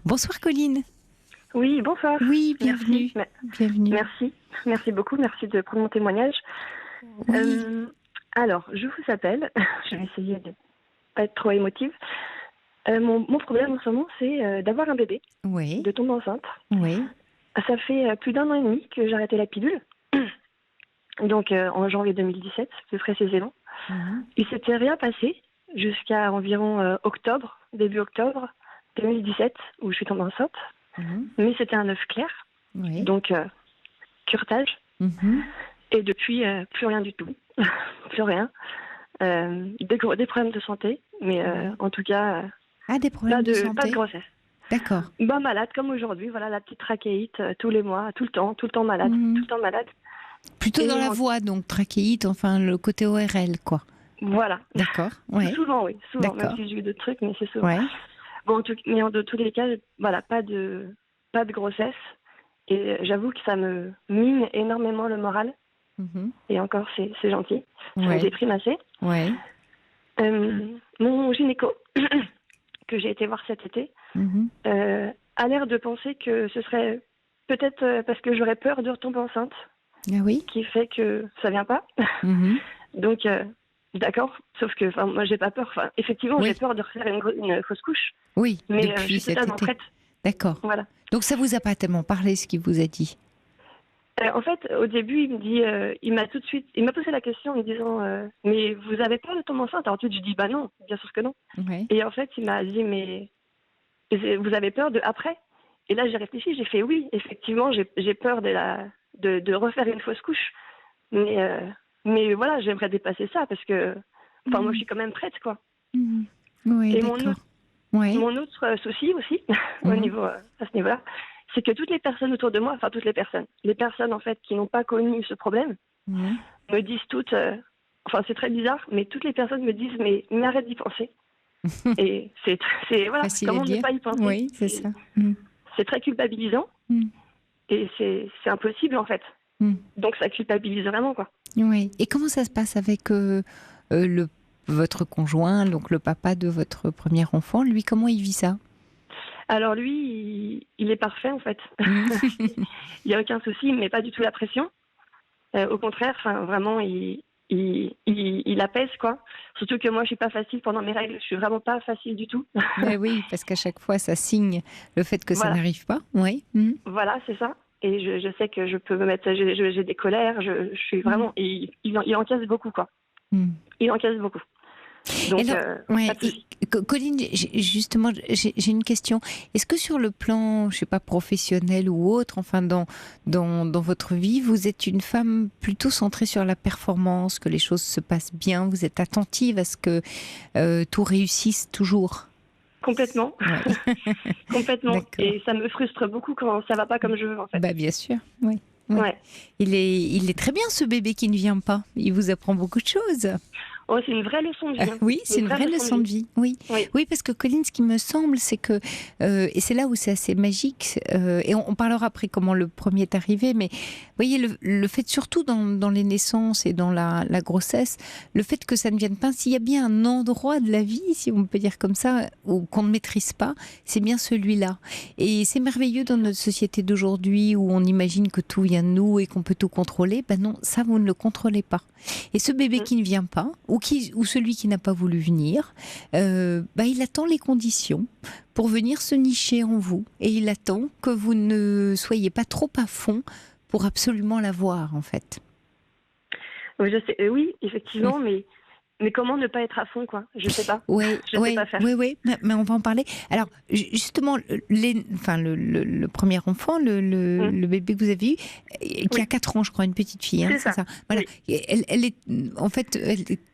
Bonsoir Colline. Oui, bonsoir. Oui, bienvenue. Bienvenue. Merci beaucoup. Merci de prendre mon témoignage. Oui. Alors, je vous appelle. Je vais essayer de pas être trop émotive. Mon problème en ce moment, c'est d'avoir un bébé, Oui. de tomber enceinte. Oui. Ça fait plus d'1 an et demi que j'ai arrêté la pilule. Donc, en janvier 2017, plus précisément. Il s'était rien passé jusqu'à environ début octobre 2017, où je suis tombée enceinte. Mais c'était un œuf clair. Oui. Donc, curetage. Et depuis, plus rien du tout. Plus rien. Des problèmes de santé, mais en tout cas, des problèmes de santé. pas de grossesse. D'accord. Malade comme aujourd'hui, voilà la petite trachéite tous les mois, tout le temps malade, tout le temps malade. Plutôt dans la voix, donc trachéite, enfin le côté ORL, quoi. Voilà. D'accord. Ouais. Souvent, oui, souvent. D'accord. Même si j'ai eu d'autres trucs, mais c'est souvent. Ouais. Bon, mais en de tous les cas, voilà, pas de grossesse. Et j'avoue que ça me mine énormément le moral. Et encore, c'est gentil. Ça me déprime assez. Ouais. Mon gynéco, que j'ai été voir cet été, a l'air de penser que ce serait peut-être parce que j'aurais peur de retomber enceinte. Ah oui. Qui fait que ça vient pas. Donc, d'accord. Sauf que moi, j'ai pas peur. Effectivement, j'ai peur de refaire une fausse couche. Oui, mais depuis je suis totalement prête. D'accord. Voilà. Donc ça vous a pas tellement parlé, ce qu'il vous a dit? En fait, au début, il me dit, il m'a posé la question en me disant, mais vous avez peur de tomber enceinte? Alors tout de suite, je dis, bah non, bien sûr que non. Ouais. Et en fait, il m'a dit, mais vous avez peur de après? Et là, j'ai réfléchi, j'ai fait oui, effectivement, j'ai peur de refaire une fausse couche. Mais voilà, j'aimerais dépasser ça parce que, moi, je suis quand même prête, quoi. Oui, Et d'accord. mon autre souci aussi, à ce niveau-là, c'est que toutes les personnes autour de moi, les personnes en fait qui n'ont pas connu ce problème, me disent toutes, c'est très bizarre, mais toutes les personnes me disent, mais arrête d'y penser. Et c'est voilà, facile comment à ne dire. pas y penser. Oui, c'est ça. C'est très culpabilisant. Et c'est impossible en fait. Donc ça culpabilise vraiment, quoi. Oui. Et comment ça se passe avec votre conjoint, donc le papa de votre premier enfant? Lui, comment il vit ça? Alors lui, il est parfait en fait. Il n'y a aucun souci, il ne met pas du tout la pression. Au contraire, vraiment, il apaise, quoi. Surtout que moi, je suis pas facile pendant mes règles. Je suis vraiment pas facile du tout. Mais oui, parce qu'à chaque fois, ça signe le fait que ça n'arrive pas. Oui. Voilà, c'est ça. Et je sais que je peux me mettre, j'ai des colères. Je suis vraiment, il encaisse beaucoup, quoi. Il encaisse beaucoup. Donc, Colline, justement, j'ai une question. Est-ce que sur le plan, je sais pas, professionnel ou autre, enfin dans votre vie, vous êtes une femme plutôt centrée sur la performance, que les choses se passent bien, vous êtes attentive à ce que tout réussisse toujours? Complètement. Ouais. Complètement. Et ça me frustre beaucoup quand ça va pas comme je veux, en fait. Bah bien sûr, oui. Ouais. Il est très bien, ce bébé qui ne vient pas. Il vous apprend beaucoup de choses. Oh, c'est une vraie leçon de vie. Oui, c'est une vraie leçon de vie. Oui. Parce que Colline, ce qui me semble, c'est que, et c'est là où c'est assez magique, et on parlera après comment le premier est arrivé, mais vous voyez, le fait surtout dans les naissances et dans la grossesse, le fait que ça ne vienne pas, s'il y a bien un endroit de la vie, si on peut dire comme ça, qu'on ne maîtrise pas, c'est bien celui-là. Et c'est merveilleux dans notre société d'aujourd'hui où on imagine que tout vient de nous et qu'on peut tout contrôler. Ben non, ça, vous ne le contrôlez pas. Et ce bébé qui ne vient pas, ou celui qui n'a pas voulu venir, il attend les conditions pour venir se nicher en vous. Et il attend que vous ne soyez pas trop à fond pour absolument l'avoir, en fait. Je sais, oui, effectivement, mais comment ne pas être à fond, quoi? Je sais pas. Oui, sais pas faire. Oui, mais on va en parler. Alors, justement, le premier enfant, le bébé que vous avez eu, qui a 4 ans, je crois, une petite fille, hein, c'est ça. Voilà. Oui. Elle est, en fait,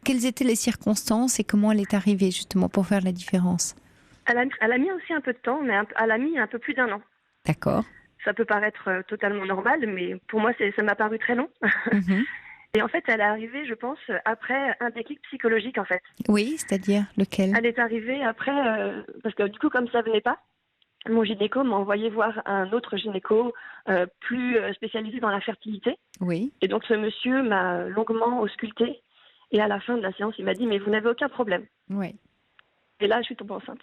quelles étaient les circonstances et comment elle est arrivée, justement, pour faire la différence? Elle a mis aussi un peu de temps, mais elle a mis un peu plus d'1 an. D'accord. Ça peut paraître totalement normal, mais pour moi, ça m'a paru très long. Et en fait, elle est arrivée, je pense, après un déclic psychologique, en fait. Oui, c'est-à-dire lequel? Elle est arrivée après, parce que du coup, comme ça venait pas, mon gynéco m'a envoyé voir un autre gynéco plus spécialisé dans la fertilité. Oui. Et donc, ce monsieur m'a longuement auscultée. Et à la fin de la séance, il m'a dit, mais vous n'avez aucun problème. Oui. Et là, je suis tombée enceinte.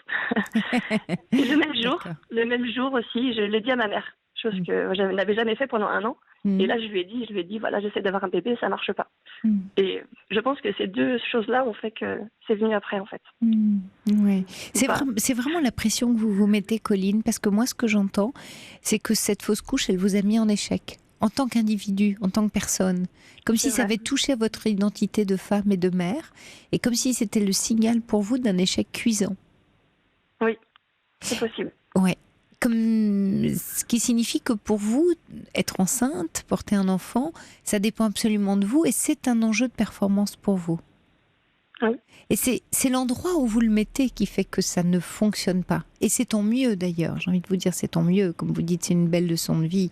Et le même jour aussi, je l'ai dit à ma mère, chose que je n'avais jamais fait pendant 1 an. Et là, je lui ai dit, voilà, j'essaie d'avoir un bébé, ça marche pas. Et je pense que ces 2 choses-là ont fait que c'est venu après, en fait. Ouais. C'est vraiment la pression que vous vous mettez, Colline, parce que moi, ce que j'entends, c'est que cette fausse couche, elle vous a mis en échec. En tant qu'individu, en tant que personne. Comme si ça avait touché votre identité de femme et de mère, et comme si c'était le signal pour vous d'un échec cuisant. Oui, c'est possible. Ouais. Ce qui signifie que pour vous, être enceinte, porter un enfant, ça dépend absolument de vous, et c'est un enjeu de performance pour vous. Oui. Et c'est l'endroit où vous le mettez qui fait que ça ne fonctionne pas. Et c'est tant mieux d'ailleurs, j'ai envie de vous dire c'est tant mieux, comme vous dites, c'est une belle leçon de vie.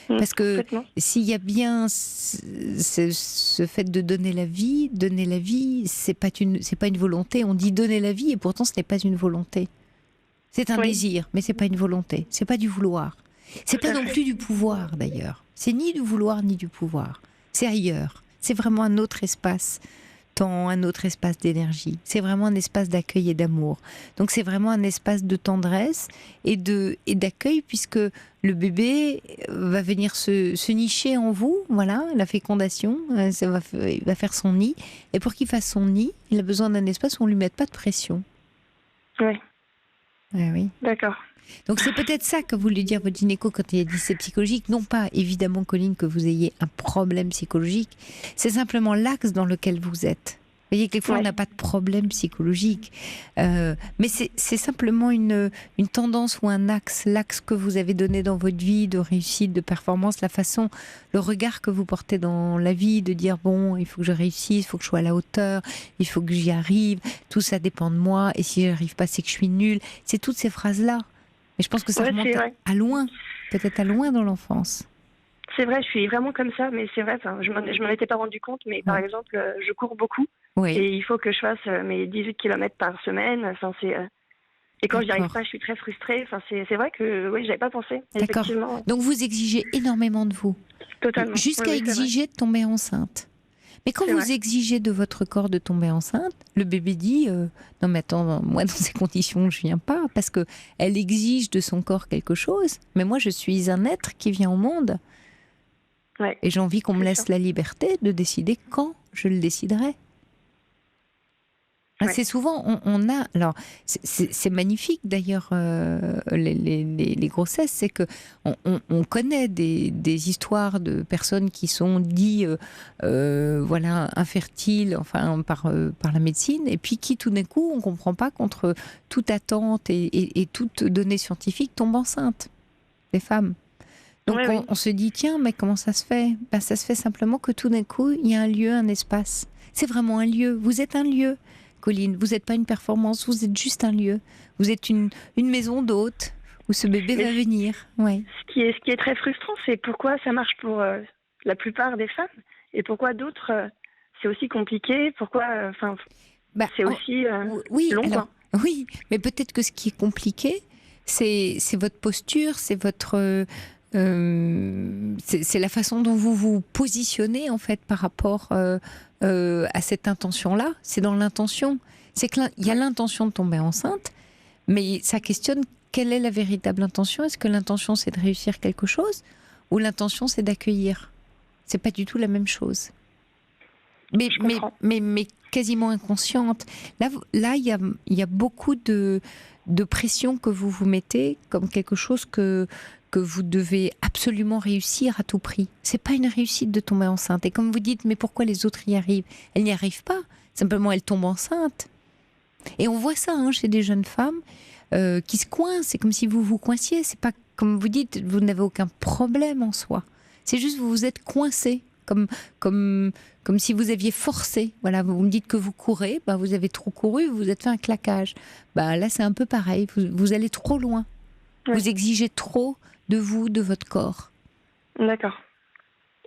Parce que s'il y a bien ce fait de donner la vie, c'est pas une volonté. On dit donner la vie et pourtant ce n'est pas une volonté. C'est un désir, mais c'est pas une volonté, c'est pas du vouloir. C'est pas non plus du pouvoir d'ailleurs. C'est ni du vouloir ni du pouvoir. C'est ailleurs. C'est vraiment un autre espace. Un autre espace d'énergie. C'est vraiment un espace d'accueil et d'amour. Donc c'est vraiment un espace de tendresse et d'accueil, puisque le bébé va venir se nicher en vous, voilà, la fécondation, il va faire son nid. Et pour qu'il fasse son nid, il a besoin d'un espace où on ne lui mette pas de pression. Oui. Oui. D'accord. Donc c'est peut-être ça qu'a voulu dire votre gynéco quand il a dit c'est psychologique. Non pas, évidemment, Colline, que vous ayez un problème psychologique. C'est simplement l'axe dans lequel vous êtes. Vous voyez, quelquefois, on n'a pas de problème psychologique. Mais c'est simplement une tendance ou un axe. L'axe que vous avez donné dans votre vie, de réussite, de performance, la façon, le regard que vous portez dans la vie, de dire, bon, il faut que je réussisse, il faut que je sois à la hauteur, il faut que j'y arrive, tout ça dépend de moi, et si je n'y arrive pas, c'est que je suis nulle. C'est toutes ces phrases-là. Mais je pense que ça remonte à loin, peut-être à loin dans l'enfance. C'est vrai, je suis vraiment comme ça, mais c'est vrai, je m'en étais pas rendu compte, mais par exemple, je cours beaucoup, et il faut que je fasse mes 18 km par semaine, et quand j'y arrive pas, je suis très frustrée, c'est vrai que, oui, j'avais pas pensé, effectivement. Donc vous exigez énormément de vous. Totalement. Jusqu'à exiger de tomber enceinte. Mais quand vous exigez de votre corps de tomber enceinte, le bébé dit non mais attends, moi dans ces conditions je viens pas, parce que elle exige de son corps quelque chose, mais moi je suis un être qui vient au monde. Et j'ai envie qu'on me laisse la liberté de décider quand je le déciderai. C'est souvent, on a... Alors, c'est magnifique d'ailleurs, les grossesses, c'est que on connaît des histoires de personnes qui sont dites infertiles, enfin, par la médecine, et puis qui tout d'un coup, on ne comprend pas, contre toute attente et toute donnée scientifique, tombent enceintes, les femmes. Donc on se dit, tiens, mais comment ça se fait ? Ça se fait simplement que tout d'un coup, il y a un lieu, un espace. C'est vraiment un lieu. Vous êtes un lieu, Colline. Vous n'êtes pas une performance, vous êtes juste un lieu. Vous êtes une maison d'hôte où ce bébé va venir. Ce qui est très frustrant, c'est pourquoi ça marche pour la plupart des femmes et pourquoi d'autres, c'est aussi compliqué. Pourquoi c'est aussi long. Alors, oui, mais peut-être que ce qui est compliqué, c'est votre posture, c'est votre... c'est la façon dont vous vous positionnez en fait par rapport à cette intention-là. C'est dans l'intention. C'est qu'il y a l'intention de tomber enceinte, mais ça questionne quelle est la véritable intention. Est-ce que l'intention c'est de réussir quelque chose ou l'intention c'est d'accueillir ? C'est pas du tout la même chose. Mais quasiment inconsciente. Là, il y a beaucoup de pression que vous vous mettez comme quelque chose que vous devez absolument réussir à tout prix. C'est pas une réussite de tomber enceinte. Et comme vous dites, mais pourquoi les autres y arrivent ? Elles n'y arrivent pas. Simplement, elles tombent enceintes. Et on voit ça chez des jeunes femmes qui se coincent. C'est comme si vous vous coinciez. C'est pas, comme vous dites, vous n'avez aucun problème en soi. C'est juste vous vous êtes coincé. Comme si vous aviez forcé. Voilà, vous me dites que vous courez, vous avez trop couru, vous vous êtes fait un claquage. Là, c'est un peu pareil. Vous allez trop loin. Vous exigez trop de vous, de votre corps. D'accord.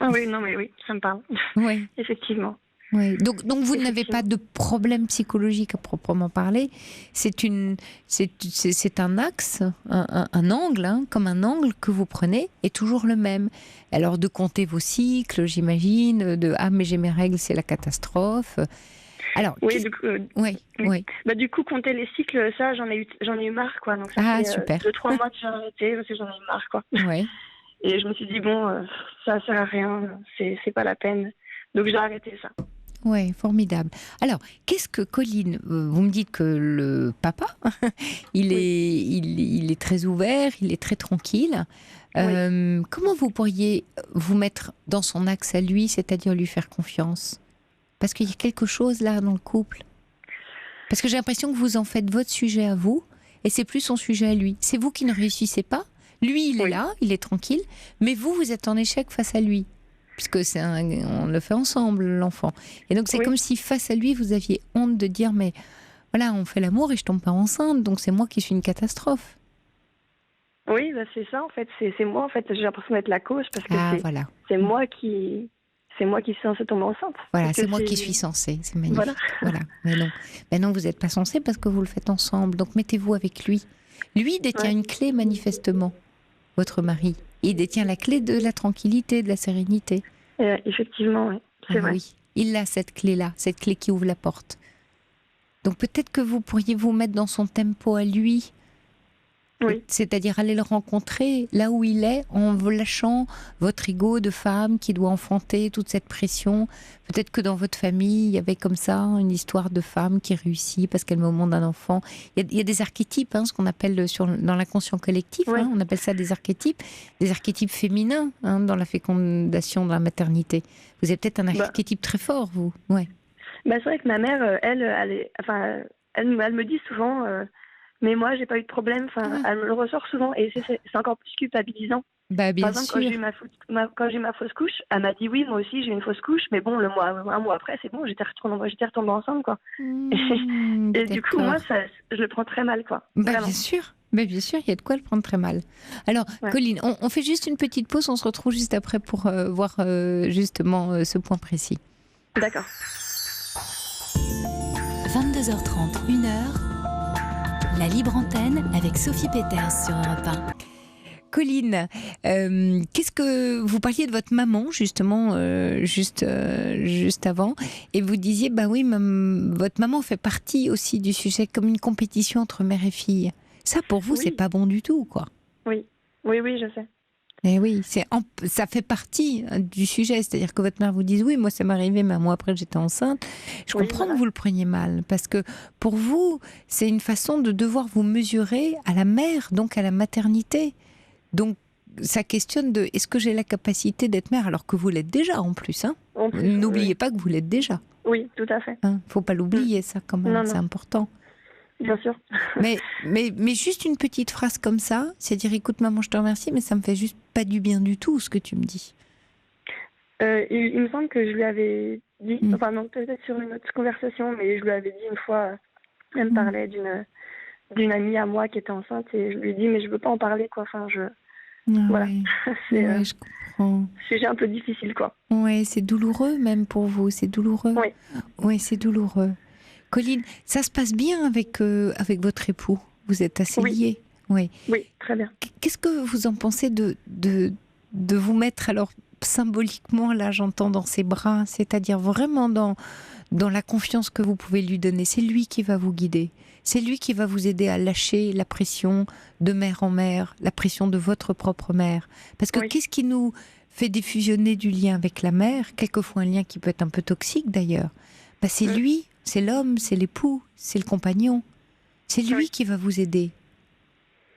Ah oui, non mais oui, ça me parle. Oui. Effectivement. Oui. Donc vous n'avez pas de problème psychologique à proprement parler. C'est un axe, un angle, comme un angle que vous prenez est toujours le même. Alors de compter vos cycles, j'imagine, mais j'ai mes règles, c'est la catastrophe. Alors, oui, oui, oui. Bah, du coup, compter les cycles, ça, j'en ai eu marre, quoi. Donc, ça fait Super. 2-3 mois que j'ai arrêté parce que j'en ai eu marre, quoi. Oui. Et je me suis dit, bon, ça sert à rien, c'est pas la peine. Donc, j'ai arrêté ça. Oui, formidable. Alors, qu'est-ce que Colline, vous me dites que le papa, il est très ouvert, il est très tranquille. Comment vous pourriez vous mettre dans son axe à lui, c'est-à-dire lui faire confiance? Parce qu'il y a quelque chose là dans le couple. Parce que j'ai l'impression que vous en faites votre sujet à vous, et c'est plus son sujet à lui. C'est vous qui ne réussissez pas. Lui, il est là, il est tranquille, mais vous êtes en échec face à lui. Puisque on le fait ensemble, l'enfant. Et donc c'est comme si face à lui, vous aviez honte de dire, mais voilà, on fait l'amour et je tombe pas enceinte, donc c'est moi qui suis une catastrophe. Oui, bah c'est ça en fait. C'est moi en fait. J'ai l'impression d'être la cause parce que c'est moi qui suis censée tomber enceinte. Voilà, c'est moi qui suis censée. C'est magnifique. Voilà. Mais non, vous n'êtes pas censé parce que vous le faites ensemble. Donc mettez-vous avec lui. Lui détient une clé manifestement, votre mari. Il détient la clé de la tranquillité, de la sérénité. Effectivement, oui. C'est vrai. Oui, il a cette clé-là, cette clé qui ouvre la porte. Donc peut-être que vous pourriez vous mettre dans son tempo à lui. Oui. C'est-à-dire aller le rencontrer là où il est en lâchant votre ego de femme qui doit enfanter toute cette pression. Peut-être que dans votre famille, il y avait comme ça une histoire de femme qui réussit parce qu'elle met au monde un enfant. Il y a des archétypes, ce qu'on appelle dans l'inconscient collectif, on appelle ça des archétypes féminins dans la fécondation, dans la maternité. Vous avez peut-être un archétype très fort, vous. Ouais. Bah, c'est vrai que ma mère, elle me dit souvent... Mais moi, j'ai pas eu de problème. Enfin, elle me le ressort souvent et c'est encore plus culpabilisant. Bah, bien Par exemple, sûr. quand j'ai eu ma fausse couche, elle m'a dit oui, moi aussi j'ai eu une fausse couche, mais bon, un mois après, c'est bon, j'étais retombée enceinte, quoi. Et du coup, moi, je le prends très mal, quoi. Bah, bien sûr. Mais bien sûr, il y a de quoi le prendre très mal. Alors, Colline, on fait juste une petite pause, on se retrouve juste après pour voir justement ce point précis. D'accord. 22h30, 1h. La libre antenne avec Sophie Peters sur Europe 1. Colline, qu'est-ce que vous parliez de votre maman justement juste avant et vous disiez bah oui votre maman fait partie aussi du sujet comme une compétition entre mère et fille. Ça pour vous c'est pas bon du tout quoi. Oui, je sais. Et oui, ça fait partie du sujet, c'est-à-dire que votre mère vous dise oui, moi ça m'est arrivé, mais un mois après j'étais enceinte. Je comprends que vous le preniez mal, parce que pour vous, c'est une façon de devoir vous mesurer à la mère, donc à la maternité. Donc ça questionne de est-ce que j'ai la capacité d'être mère alors que vous l'êtes déjà en plus. N'oubliez pas que vous l'êtes déjà. Oui, tout à fait. Faut pas l'oublier ça quand même, c'est important. Bien sûr. mais juste une petite phrase comme ça, c'est dire écoute maman je te remercie mais ça me fait juste pas du bien du tout ce que tu me dis. Il me semble que je lui avais dit, enfin non peut-être sur une autre conversation, mais je lui avais dit une fois, elle me parlait d'une amie à moi qui était enceinte et je lui ai dit mais je veux pas en parler quoi, voilà. C'est je comprends. Sujet un peu difficile quoi. Ouais, c'est douloureux même pour vous, c'est douloureux. Oui, c'est douloureux. Colline, ça se passe bien avec votre époux? Vous êtes assez liés? Oui, très bien. Qu'est-ce que vous en pensez de vous mettre, alors symboliquement, là j'entends dans ses bras, c'est-à-dire vraiment dans la confiance que vous pouvez lui donner? C'est lui qui va vous guider. C'est lui qui va vous aider à lâcher la pression de mère en mère, la pression de votre propre mère. Parce que qu'est-ce qui nous fait défusionner du lien avec la mère? Quelquefois un lien qui peut être un peu toxique d'ailleurs. Bah, c'est lui. C'est l'homme, c'est l'époux, c'est le compagnon. C'est lui qui va vous aider.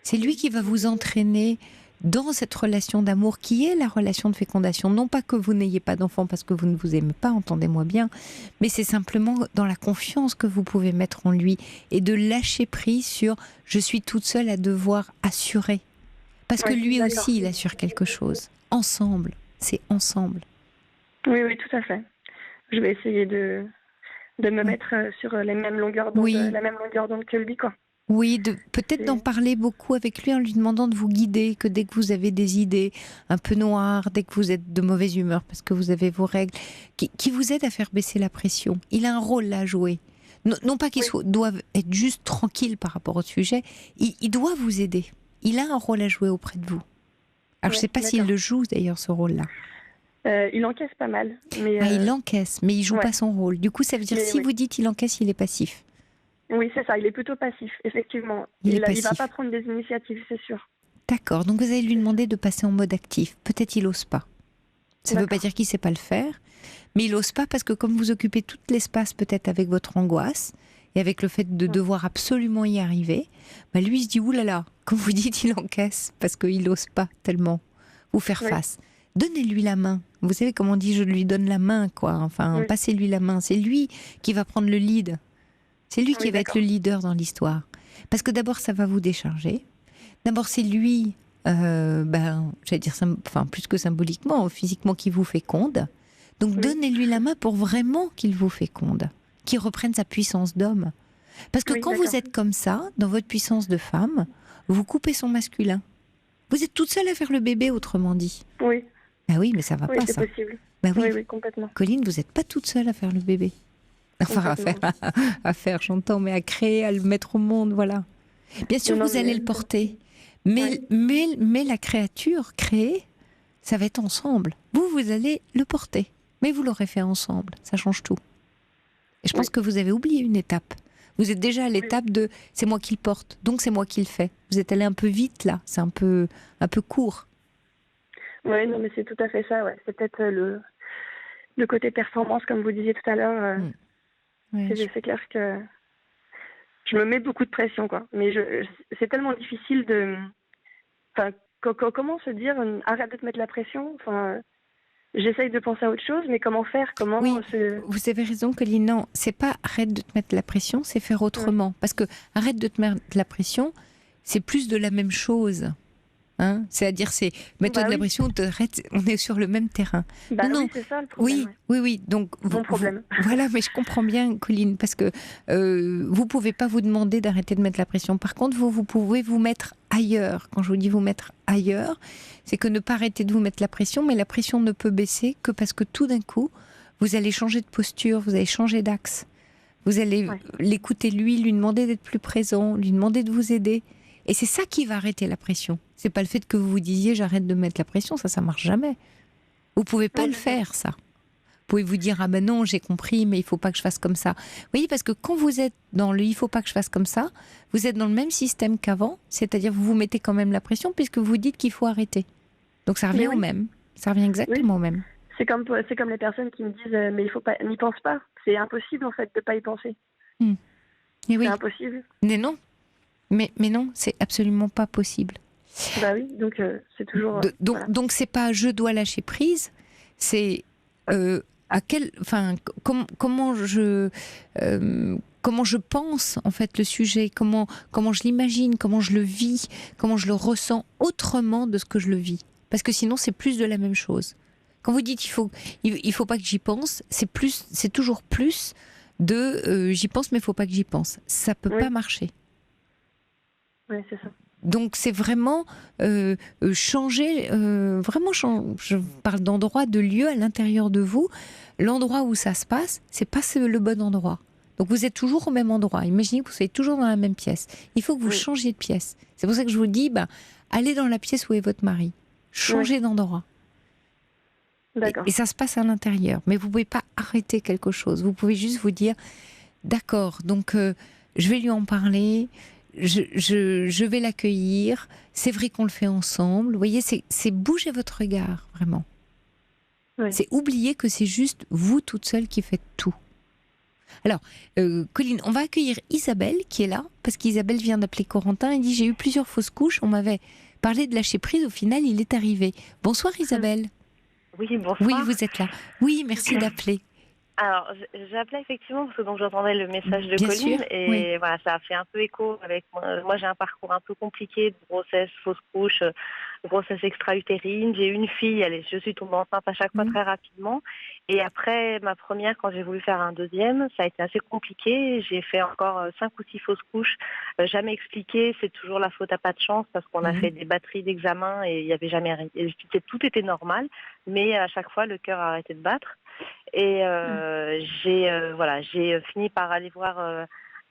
C'est lui qui va vous entraîner dans cette relation d'amour qui est la relation de fécondation. Non pas que vous n'ayez pas d'enfant parce que vous ne vous aimez pas, entendez-moi bien, mais c'est simplement dans la confiance que vous pouvez mettre en lui et de lâcher prise sur « je suis toute seule à devoir assurer ». Parce que lui aussi, il assure quelque chose. Ensemble, c'est ensemble. Oui, tout à fait. Je vais essayer de me mettre sur les mêmes longueurs d'onde, la même longueur d'onde que lui, quoi. Oui, peut-être d'en parler beaucoup avec lui en lui demandant de vous guider, que dès que vous avez des idées un peu noires, dès que vous êtes de mauvaise humeur parce que vous avez vos règles, qui vous aident à faire baisser la pression. Il a un rôle là à jouer. Non pas qu'il doit être juste tranquille par rapport au sujet, il doit vous aider. Il a un rôle à jouer auprès de vous. Alors je ne sais pas s'il le joue d'ailleurs ce rôle-là. Il encaisse pas mal. Mais, il encaisse, mais il joue pas son rôle. Du coup, ça veut dire, si vous dites il encaisse, il est passif. Oui, c'est ça, il est plutôt passif, effectivement. Il va pas prendre des initiatives, c'est sûr. D'accord, donc vous allez lui demander de passer en mode actif. Peut-être il n'ose pas. Ça ne veut pas dire qu'il ne sait pas le faire, mais il n'ose pas parce que comme vous occupez tout l'espace peut-être avec votre angoisse et avec le fait de devoir absolument y arriver, bah lui il se dit oulala, comme vous dites, il encaisse parce qu'il n'ose pas tellement vous faire face. Donnez-lui la main. Vous savez comment on dit, je lui donne la main, quoi. Enfin, passez-lui la main. C'est lui qui va prendre le lead. C'est lui qui va être le leader dans l'histoire. Parce que d'abord, ça va vous décharger. D'abord, c'est lui, j'allais dire, plus que symboliquement, physiquement, qui vous féconde. Donc, donnez-lui la main pour vraiment qu'il vous féconde, qu'il reprenne sa puissance d'homme. Parce que quand vous êtes comme ça, dans votre puissance de femme, vous coupez son masculin. Vous êtes toute seule à faire le bébé, autrement dit. Oui. Ben oui, mais ça va pas, ça. Oui, c'est possible. Ben oui, complètement. Colline, vous n'êtes pas toute seule à faire le bébé. Enfin, à faire, j'entends, mais à créer, à le mettre au monde, voilà. Bien sûr, vous allez le porter. Mais la créature créée, ça va être ensemble. Vous allez le porter. Mais vous l'aurez fait ensemble. Ça change tout. Et je pense que vous avez oublié une étape. Vous êtes déjà à l'étape de c'est moi qui le porte, donc c'est moi qui le fais. Vous êtes allé un peu vite là, c'est un peu court. Oui, non, mais c'est tout à fait ça. Ouais. C'est peut-être le côté performance, comme vous disiez tout à l'heure. C'est clair que je me mets beaucoup de pression, quoi. Mais c'est tellement difficile de. Enfin, comment se dire arrête de te mettre la pression. Enfin, j'essaye de penser à autre chose, mais comment faire, Vous avez raison, Colline. Non, c'est pas arrête de te mettre la pression, c'est faire autrement. Parce que arrête de te mettre la pression, c'est plus de la même chose. Hein, c'est-à-dire, c'est mets-toi de la pression, on est sur le même terrain. Non, oui, c'est ça le problème. Oui. Donc, mon problème. Voilà, mais je comprends bien, Colline, parce que vous pouvez pas vous demander d'arrêter de mettre la pression. Par contre, vous pouvez vous mettre ailleurs. Quand je vous dis vous mettre ailleurs, c'est que ne pas arrêter de vous mettre la pression, mais la pression ne peut baisser que parce que tout d'un coup, vous allez changer de posture, vous allez changer d'axe. Vous allez l'écouter lui demander d'être plus présent, lui demander de vous aider. Et c'est ça qui va arrêter la pression. C'est pas le fait que vous vous disiez j'arrête de mettre la pression, ça marche jamais. Vous pouvez pas le faire, ça. Vous pouvez vous dire ah ben non, j'ai compris, mais il faut pas que je fasse comme ça. Vous voyez, parce que quand vous êtes dans le il faut pas que je fasse comme ça, vous êtes dans le même système qu'avant, c'est-à-dire vous vous mettez quand même la pression puisque vous dites qu'il faut arrêter. Donc ça revient au même. Ça revient exactement au même. C'est comme les personnes qui me disent mais il faut pas, n'y pense pas. C'est impossible en fait de pas y penser. C'est impossible. Mais non. Mais non, c'est absolument pas possible. Bah oui, donc c'est toujours. Donc c'est pas je dois lâcher prise, c'est comment je pense en fait le sujet, comment je l'imagine, comment je le vis, comment je le ressens autrement de ce que je le vis. Parce que sinon c'est plus de la même chose. Quand vous dites il faut pas que j'y pense, c'est toujours plus de j'y pense mais il faut pas que j'y pense. Ça peut pas marcher. Oui, c'est ça. Donc c'est vraiment changer, je parle d'endroit, de lieu à l'intérieur de vous. L'endroit où ça se passe, c'est pas le bon endroit. Donc vous êtes toujours au même endroit. Imaginez que vous soyez toujours dans la même pièce. Il faut que vous changiez de pièce. C'est pour ça que je vous dis, allez dans la pièce où est votre mari. Changez d'endroit. Et ça se passe à l'intérieur. Mais vous pouvez pas arrêter quelque chose. Vous pouvez juste vous dire, d'accord, donc je vais lui en parler. Je vais l'accueillir. C'est vrai qu'on le fait ensemble. Vous voyez, c'est bouger votre regard, vraiment. C'est oublier que c'est juste vous toute seule qui faites tout. Alors, Colline, on va accueillir Isabelle qui est là, parce qu'Isabelle vient d'appeler Corentin et dit j'ai eu plusieurs fausses couches. On m'avait parlé de lâcher prise. Au final, il est arrivé. Bonsoir Isabelle. Oui, bonsoir. Oui, vous êtes là. Oui, merci d'appeler. Alors, j'appelais effectivement parce que donc j'entendais le message de Colline et voilà, ça a fait un peu écho avec moi. Moi, j'ai un parcours un peu compliqué de grossesse, fausse couche, grossesse extra-utérine. J'ai eu une fille, je suis tombée enceinte à chaque fois très rapidement. Et après ma première, quand j'ai voulu faire un deuxième, ça a été assez compliqué. J'ai fait encore 5 ou 6 fausses couches, jamais expliqué. C'est toujours la faute à pas de chance parce qu'on a fait des batteries d'examen et il y avait jamais rien. Tout était normal, mais à chaque fois le cœur a arrêté de battre. Et j'ai fini par aller voir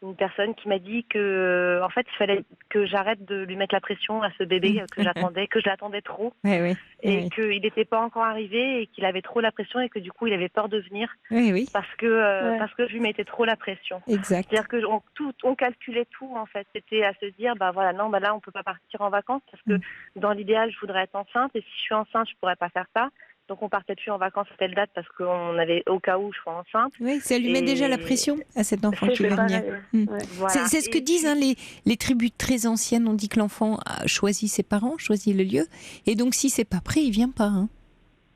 une personne qui m'a dit que, en fait, il fallait que j'arrête de lui mettre la pression à ce bébé que je l'attendais trop, et qu'il n'était pas encore arrivé et qu'il avait trop la pression et que du coup, il avait peur de venir parce que je lui mettais trop la pression. Exact. C'est-à-dire que on calculait tout, en fait. C'était à se dire, là, on peut pas partir en vacances parce que dans l'idéal, je voudrais être enceinte et si je suis enceinte, je pourrais pas faire ça. Donc on partait plus en vacances à telle date parce qu'on avait au cas où je sois enceinte. Oui, ça lui met déjà la pression à cet enfant qui va venir. Voilà. C'est ce que disent les tribus très anciennes. On dit que l'enfant choisit ses parents, choisit le lieu, et donc si c'est pas prêt, il vient pas.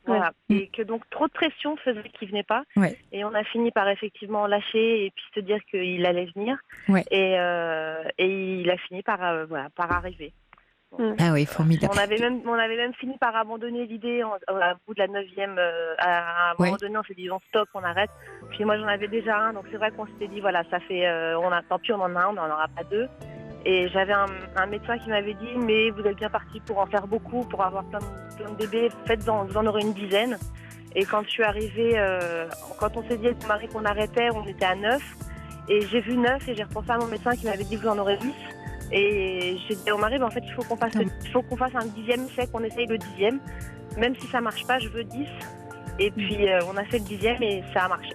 Voilà. Et que donc trop de pression faisait qu'il venait pas. Et on a fini par effectivement lâcher et puis se dire qu'il allait venir. Et il a fini par arriver. Ah oui, formidable. On avait même fini par abandonner l'idée à bout de la 9e. À un moment donné, on s'est dit stop, on arrête. Puis moi, j'en avais déjà un, donc c'est vrai qu'on s'était dit ça fait, tant pis, on en a un, on n'en aura pas deux. Et j'avais un médecin qui m'avait dit mais vous êtes bien parti pour en faire beaucoup, pour avoir plein de bébés, vous en aurez une dizaine. Et quand je suis arrivée, quand on s'est dit avec mon mari qu'on arrêtait, on était à 9. Et j'ai vu 9 et j'ai repensé à mon médecin qui m'avait dit vous en aurez 10. Et j'ai dit au mari, en fait, il faut qu'on fasse un 10e essai, qu'on essaye le 10e. Même si ça marche pas, je veux 10. Et puis, on a fait le 10e et ça a marché.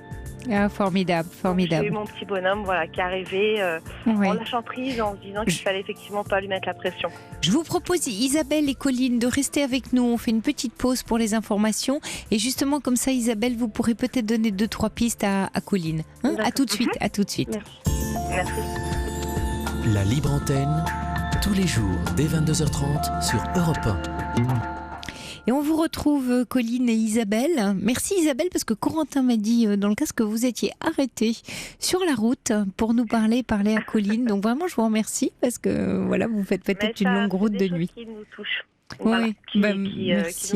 Ah, formidable. J'ai eu mon petit bonhomme qui est arrivé en lâchant prise, en se disant qu'il fallait effectivement pas lui mettre la pression. Je vous propose, Isabelle et Colline, de rester avec nous. On fait une petite pause pour les informations. Et justement, comme ça, Isabelle, vous pourrez peut-être donner 2-3 pistes à Colline. À tout de suite. À tout de suite. Merci. La libre antenne, tous les jours dès 22h30 sur Europe 1. Et on vous retrouve, Colline et Isabelle. Merci Isabelle, parce que Corentin m'a dit dans le casque que vous étiez arrêtée sur la route pour nous parler à Colline. Donc vraiment, je vous remercie, parce que vous faites peut-être une longue route de nuit. Qui nous touchent. Qui nous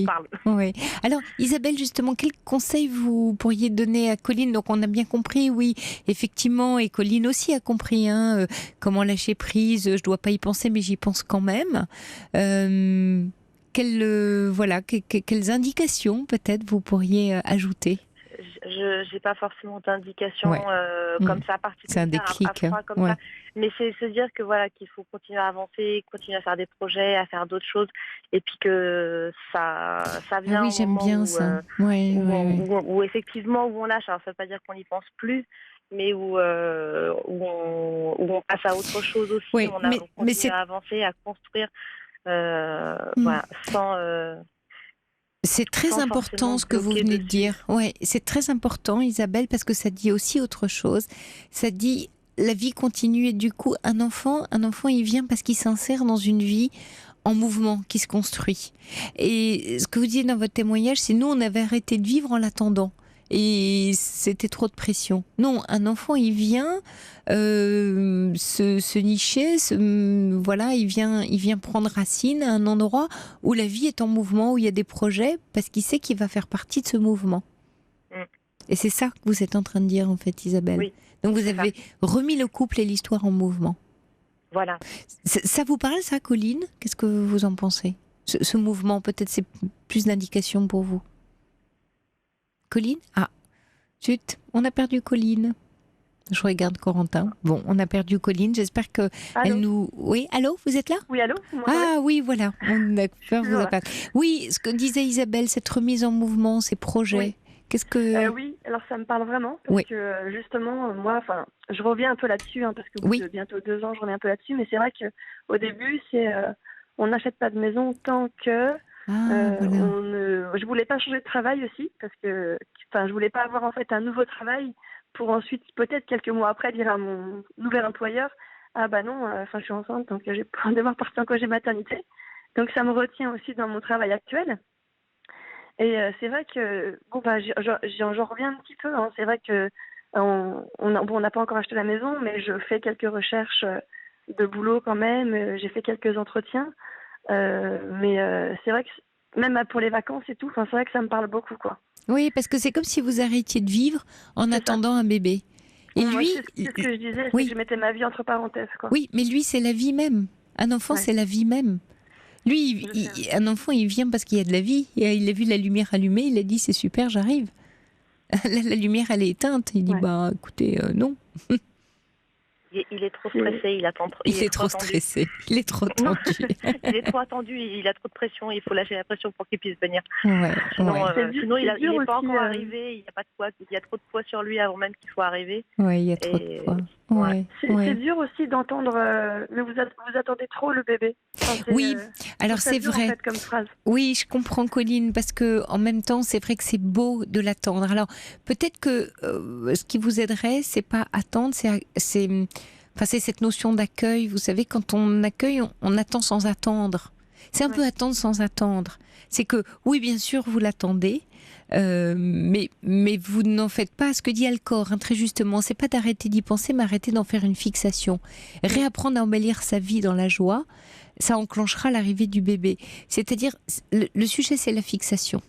parle. Oui. Alors Isabelle, justement, quel conseil vous pourriez donner à Colline? Donc on a bien compris, oui, effectivement, et Colline aussi a compris comment lâcher prise. Je ne dois pas y penser, mais j'y pense quand même. Quelles indications peut-être vous pourriez ajouter? Je n'ai pas forcément d'indication comme ça particulière. C'est un déclic. Ça. Mais c'est se dire que qu'il faut continuer à avancer, continuer à faire des projets, à faire d'autres choses, et puis que ça vient. Oui, j'aime bien ça. Où effectivement où on lâche. Alors ça ne veut pas dire qu'on n'y pense plus, mais où on passe à autre chose aussi. On continue à avancer, à construire. C'est très important ce que vous venez de dire. C'est très important, Isabelle, parce que ça dit aussi autre chose. Ça dit la vie continue, et du coup, un enfant, il vient parce qu'il s'insère dans une vie en mouvement qui se construit. Et ce que vous dites dans votre témoignage, c'est nous, on avait arrêté de vivre en l'attendant. Et c'était trop de pression. Non, un enfant, il vient se nicher, il vient prendre racine à un endroit où la vie est en mouvement, où il y a des projets, parce qu'il sait qu'il va faire partie de ce mouvement. Et c'est ça que vous êtes en train de dire, en fait, Isabelle. Oui, donc vous avez remis le couple et l'histoire en mouvement. Voilà. Ça vous parle, ça, Colline? Qu'est-ce que vous en pensez? Ce mouvement, peut-être c'est plus d'indications pour vous. Colline? Ah, zut, on a perdu Colline. Je regarde Corentin. Bon, on a perdu Colline. J'espère que elle nous... Oui, allô, vous êtes là? Oui, allô? Ah oui, voilà. On a peur vous a pas... Oui, ce que disait Isabelle, cette remise en mouvement, ces projets. Oui. Qu'est-ce que... oui, alors ça me parle vraiment. Parce que justement, moi, je reviens un peu là-dessus, parce que de bientôt 2 ans, je reviens un peu là-dessus. Mais c'est vrai qu'au début, on n'achète pas de maison tant que... je voulais pas changer de travail aussi, parce que je voulais pas avoir en fait un nouveau travail pour ensuite peut-être quelques mois après dire à mon nouvel employeur je suis enceinte, donc je vais devoir partir en congé maternité. Donc ça me retient aussi dans mon travail actuel. Et c'est vrai que j'en reviens un petit peu. C'est vrai que on n'a pas encore acheté la maison, mais je fais quelques recherches de boulot quand même. J'ai fait quelques entretiens. Mais c'est vrai que même pour les vacances et tout, c'est vrai que ça me parle beaucoup, quoi. Oui, parce que c'est comme si vous arrêtiez de vivre en attendant un bébé. Et lui, c'est ce que je disais, c'est que je mettais ma vie entre parenthèses, quoi. Oui, mais lui, c'est la vie même. Un enfant, c'est la vie même. Lui, un enfant, il vient parce qu'il y a de la vie. Et il a vu la lumière allumée, il a dit c'est super, j'arrive. La lumière, elle est éteinte. Il dit écoutez, non. Il est trop stressé, il attend trop. Il est trop stressé, il est trop tendu. Il est trop attendu, il a trop de pression, il faut lâcher la pression pour qu'il puisse venir. Sinon, il n'est pas encore arrivé, il y a pas de poids, il y a trop de poids sur lui avant même qu'il soit arrivé. Oui, il y a trop de poids. C'est dur aussi d'entendre mais vous attendez trop le bébé. Alors c'est vrai. En fait, comme phrase. Oui, je comprends Colline, parce que en même temps, c'est vrai que c'est beau de l'attendre. Alors peut-être que ce qui vous aiderait, c'est pas attendre, c'est cette notion d'accueil. Vous savez, quand on accueille, on attend sans attendre. C'est un peu attendre sans attendre. C'est que oui, bien sûr, vous l'attendez. Mais vous n'en faites pas ce que dit Alcor, très justement. C'est pas d'arrêter d'y penser, mais arrêter d'en faire une fixation. Réapprendre à embellir sa vie dans la joie, ça enclenchera l'arrivée du bébé. C'est-à-dire, le sujet, c'est la fixation.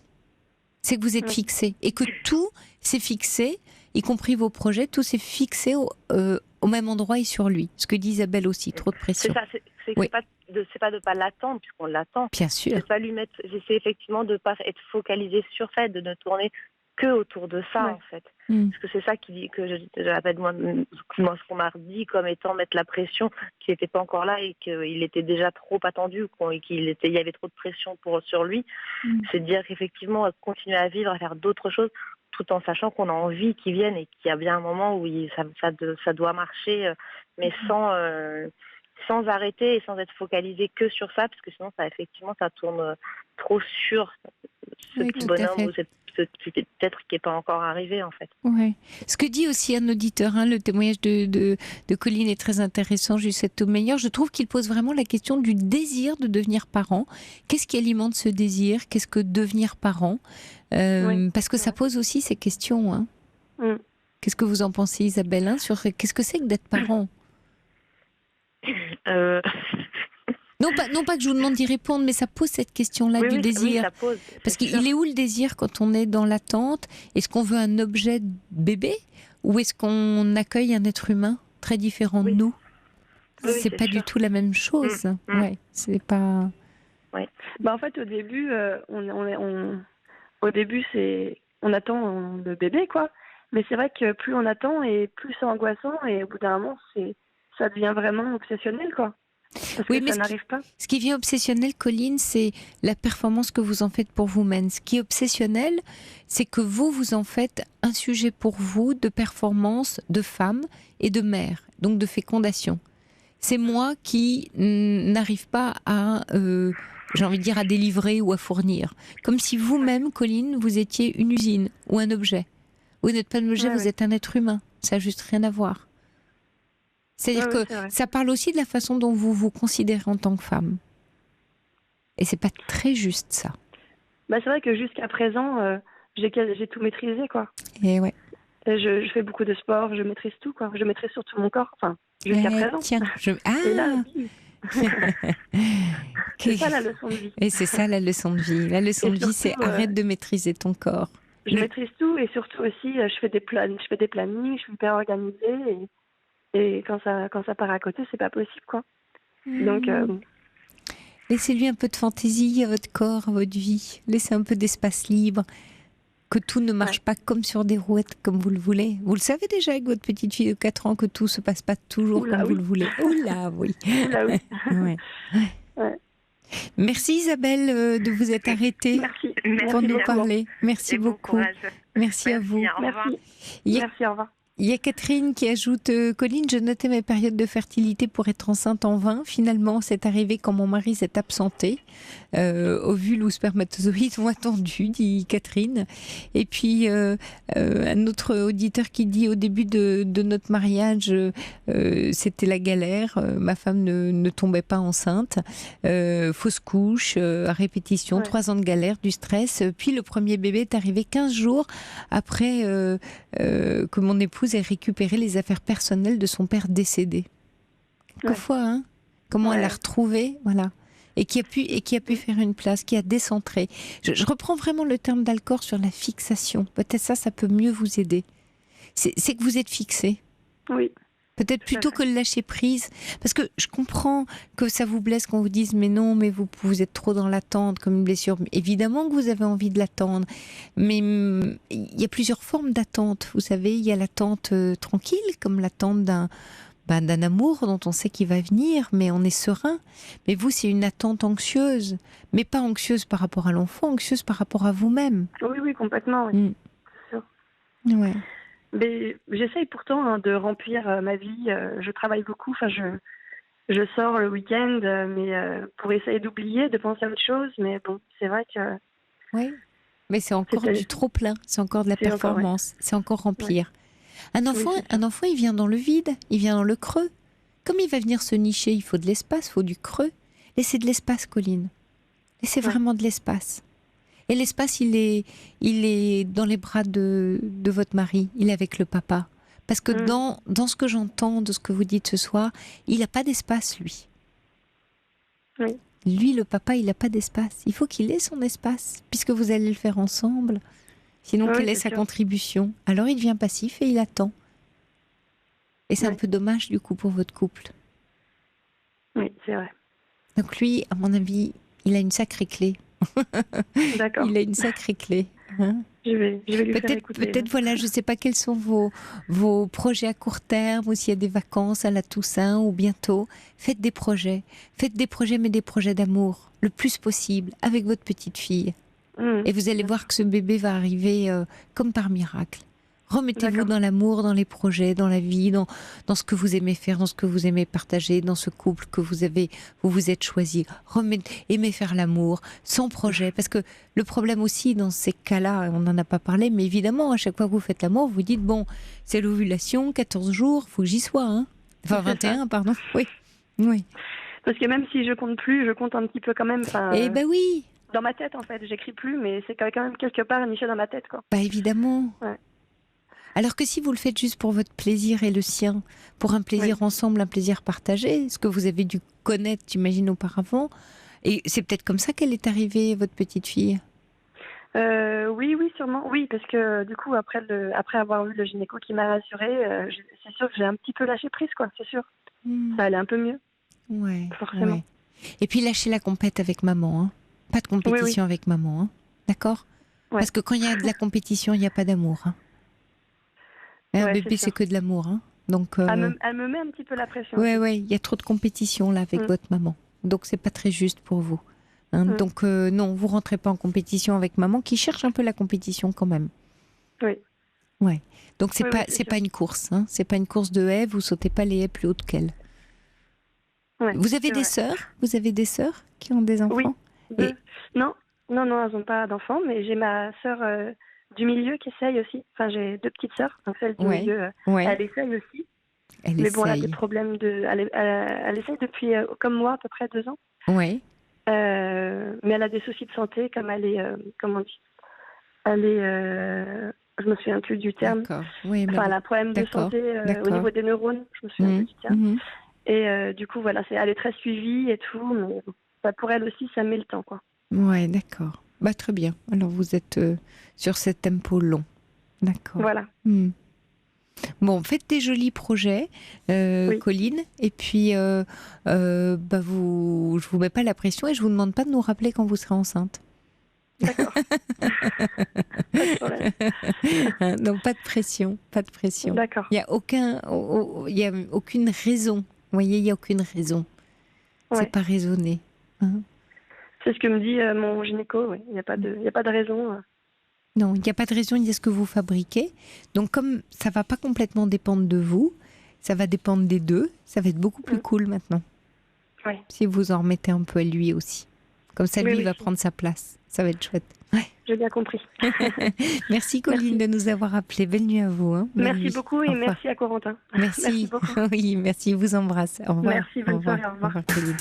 C'est que vous êtes fixé et que tout s'est fixé, y compris vos projets, tout s'est fixé au même endroit et sur lui. Ce que dit Isabelle aussi, trop de pression. C'est ça, c'est pas de pas l'attendre, puisqu'on l'attend. Bien sûr. J'essaie effectivement de ne pas être focalisée sur ça, de ne tourner que autour de ça, en fait. Parce que c'est ça que j'appelle moi ce qu'on m'a dit comme étant mettre la pression, qui n'était pas encore là et qu'il était déjà trop attendu, et il y avait trop de pression sur lui. C'est de dire qu'effectivement, continuer à vivre, à faire d'autres choses, tout en sachant qu'on a envie qu'il vienne et qu'il y a bien un moment où ça doit marcher, mais sans arrêter et sans être focalisé que sur ça, parce que sinon ça tourne trop sur ce petit bonhomme ou ce peut-être qui n'est pas encore arrivé, en fait. Ouais. Ce que dit aussi un auditeur, le témoignage de Colline est très intéressant, Justine Meilleur. Je trouve qu'il pose vraiment la question du désir de devenir parent. Qu'est-ce qui alimente ce désir? Qu'est-ce que devenir parent? Parce que ça pose aussi ces questions. Qu'est-ce que vous en pensez, Isabelle, sur qu'est-ce que c'est que d'être parent? Non pas que je vous demande d'y répondre, mais ça pose cette question-là du désir. Ça pose, parce qu'il est où le désir quand on est dans l'attente? Est-ce qu'on veut un objet bébé ou est-ce qu'on accueille un être humain très différent de nous? C'est pas du tout la même chose. C'est pas. En fait, au début, on attend le bébé, quoi. Mais c'est vrai que plus on attend et plus c'est angoissant, et au bout d'un moment, ça devient vraiment obsessionnel, quoi. Parce que ça n'arrive pas. Ce qui devient obsessionnel, Colline, c'est la performance que vous en faites pour vous-même. Ce qui est obsessionnel, c'est que vous en faites un sujet pour vous de performance de femme et de mère, donc de fécondation. C'est moi qui n'arrive pas à, j'ai envie de dire, à délivrer ou à fournir. Comme si vous-même, Colline, vous étiez une usine ou un objet. Vous n'êtes pas un objet, vous êtes un être humain. Ça n'a juste rien à voir. C'est-à-dire que ça parle aussi de la façon dont vous vous considérez en tant que femme. Et c'est pas très juste, ça. C'est vrai que jusqu'à présent, j'ai tout maîtrisé, quoi. Et je fais beaucoup de sport, je maîtrise tout, quoi. Je maîtrise surtout mon corps, jusqu'à présent. Tiens, Et là, c'est ça la leçon de vie. Et c'est ça la leçon de vie. La leçon de vie, c'est arrête de maîtriser ton corps. Je maîtrise tout, et surtout aussi, je fais des plannings, je suis hyper organisée, et quand ça part à côté, c'est pas possible, quoi. Donc laissez-lui un peu de fantaisie à votre corps, à votre vie. Laissez un peu d'espace libre. Que tout ne marche pas comme sur des rouettes, comme vous le voulez. Vous le savez déjà avec votre petite fille de 4 ans que tout se passe pas toujours comme vous le voulez. Oula, oui. Oula, oui. Merci Isabelle de vous être arrêtée pour nous parler. Merci beaucoup. Merci à vous. Merci, au revoir. Il y a Catherine qui ajoute Colline, je notais mes périodes de fertilité pour être enceinte en vain. Finalement, c'est arrivé quand mon mari s'est absenté. Ovules ou spermatozoïdes ont attendu, dit Catherine. Et puis, un autre auditeur qui dit au début de notre mariage, c'était la galère. Ma femme ne tombait pas enceinte. Fausse couche, à répétition, 3 ans de galère, du stress. Puis le premier bébé est arrivé 15 jours après que mon épouse ait récupéré les affaires personnelles de son père décédé. Quelquefois, comment elle l'a retrouvé, voilà. Et qui a pu faire une place, qui a décentré. Je reprends vraiment le terme d'Alcor sur la fixation. Peut-être ça peut mieux vous aider. C'est que vous êtes fixé. Oui. Peut-être plutôt que le lâcher prise. Parce que je comprends que ça vous blesse quand vous dites mais non, mais vous êtes trop dans l'attente comme une blessure. Évidemment que vous avez envie de l'attendre. Mais il y a plusieurs formes d'attente. Vous savez, il y a l'attente tranquille, comme l'attente d'un amour dont on sait qu'il va venir, mais on est serein. Mais vous, c'est une attente anxieuse, mais pas anxieuse par rapport à l'enfant, anxieuse par rapport à vous-même. Oui, complètement, oui. C'est sûr. Ouais. Mais j'essaye pourtant de remplir ma vie. Je travaille beaucoup, je sors le week-end, mais pour essayer d'oublier, de penser à autre chose. Mais bon, c'est vrai que... Oui, mais c'est encore du trop-plein, c'est encore de la performance, c'est encore remplir. Ouais. Un enfant, il vient dans le vide, il vient dans le creux. Comme il va venir se nicher, il faut de l'espace, il faut du creux. Laissez de l'espace, Colline. Laissez vraiment de l'espace. Et l'espace, il est dans les bras de votre mari, il est avec le papa. Parce que dans ce que j'entends, de ce que vous dites ce soir, il n'a pas d'espace, lui. Oui. Lui, le papa, il n'a pas d'espace. Il faut qu'il ait son espace, puisque vous allez le faire ensemble. Sinon, quelle est sa contribution ? Alors, il devient passif et il attend. Et c'est un peu dommage, du coup, pour votre couple. Oui, c'est vrai. Donc lui, à mon avis, il a une sacrée clé. D'accord. Il a une sacrée clé. Hein, je vais lui faire écouter. Peut-être, voilà, je ne sais pas quels sont vos projets à court terme, ou s'il y a des vacances à la Toussaint ou bientôt. Faites des projets, mais des projets d'amour, le plus possible, avec votre petite fille. Et vous allez voir que ce bébé va arriver comme par miracle. Remettez-vous dans l'amour, dans les projets, dans la vie, dans ce que vous aimez faire, dans ce que vous aimez partager, dans ce couple que vous vous êtes choisi. Aimez faire l'amour, sans projet. Parce que le problème aussi, dans ces cas-là, on n'en a pas parlé, mais évidemment, à chaque fois que vous faites l'amour, vous dites, bon, c'est l'ovulation, 14 jours, il faut que j'y sois. Hein. Enfin, 21, pardon. Oui. Parce que même si je compte plus, je compte un petit peu quand même. Eh ben oui. Dans ma tête, en fait, j'écris plus, mais c'est quand même quelque part niché dans ma tête, quoi. Bah évidemment. Ouais. Alors que si vous le faites juste pour votre plaisir et le sien, pour un plaisir ensemble, un plaisir partagé, ce que vous avez dû connaître, j'imagine, auparavant, et c'est peut-être comme ça qu'elle est arrivée, votre petite fille. Oui, sûrement. Oui, parce que du coup, après avoir eu le gynéco qui m'a rassurée, c'est sûr que j'ai un petit peu lâché prise, quoi, c'est sûr. Ça allait un peu mieux. Ouais. Forcément. Ouais. Et puis lâchez la compète avec maman, hein. Pas de compétition avec maman, hein. D'accord ? Parce que quand il y a de la compétition, il n'y a pas d'amour, hein. Un bébé, c'est que de l'amour, hein. Donc, elle me met un petit peu la pression. Oui, il y a trop de compétition là avec votre maman. Donc, c'est pas très juste pour vous. Hein. Donc, non, vous rentrez pas en compétition avec maman, qui cherche un peu la compétition quand même. Oui. Ouais. Donc, c'est pas une course. Hein. C'est pas une course de haies. Vous sautez pas les haies plus hautes qu'elle. Ouais, vous avez des sœurs ? Vous avez des sœurs qui ont des enfants ? Oui. Non, elles n'ont pas d'enfants, mais j'ai ma sœur du milieu qui essaye aussi. Enfin, j'ai 2 petites sœurs, donc celle du milieu, elle essaye aussi. Mais bon, elle a des problèmes elle essaye depuis, comme moi, à peu près 2 ans. Oui. Mais elle a des soucis de santé, comme elle est, comment on dit ? Elle est, je me souviens plus du terme. D'accord. Oui, enfin, elle a un problème de santé au niveau des neurones, je me souviens plus du terme. Et du coup, voilà, elle est très suivie et tout, mais pour elle aussi, ça met le temps, quoi. Ouais, d'accord. Bah, très bien. Alors, vous êtes sur ce tempo long. D'accord. Voilà. Bon, faites des jolis projets, Colline. Et puis, je vous mets pas la pression et je vous demande pas de nous rappeler quand vous serez enceinte. D'accord. Pas de problème. Donc, pas de pression. D'accord. Il y a aucune raison. Vous voyez, il n'y a aucune raison. Ouais. C'est pas raisonné. Hein. C'est ce que me dit mon gynéco, oui. Il n'y a pas de raison. Non, il n'y a pas de raison, il y a ce que vous fabriquez. Donc comme ça ne va pas complètement dépendre de vous, ça va dépendre des deux, ça va être beaucoup plus cool maintenant. Oui. Si vous en remettez un peu à lui aussi. Comme ça, lui, il va prendre sa place. Ça va être chouette. Ouais. J'ai bien compris. Merci Colline de nous avoir appelés. Belle nuit à vous. Hein. Merci beaucoup et merci à Corentin. Merci beaucoup. Oui, merci, je vous embrasse. Au revoir. Merci, bonne soirée, au revoir. Au revoir Colline.